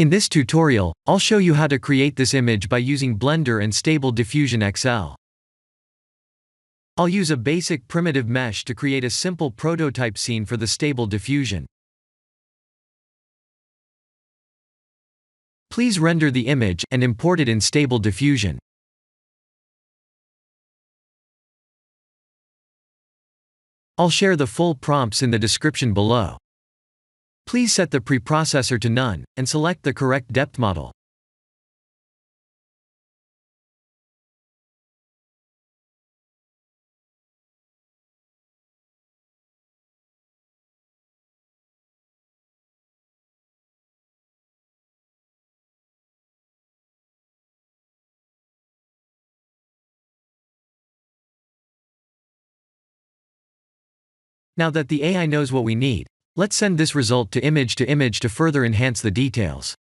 In this tutorial, I'll show you how to create this image by using Blender and Stable Diffusion XL. I'll use a basic primitive mesh to create a simple prototype scene for the Stable Diffusion. Please render the image and import it in Stable Diffusion. I'll share the full prompts in the description below. Please set the preprocessor to none, and select the correct depth model. Now that the AI knows what we need, let's send this result to image to further enhance the details.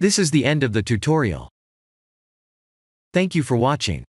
This is the end of the tutorial. Thank you for watching.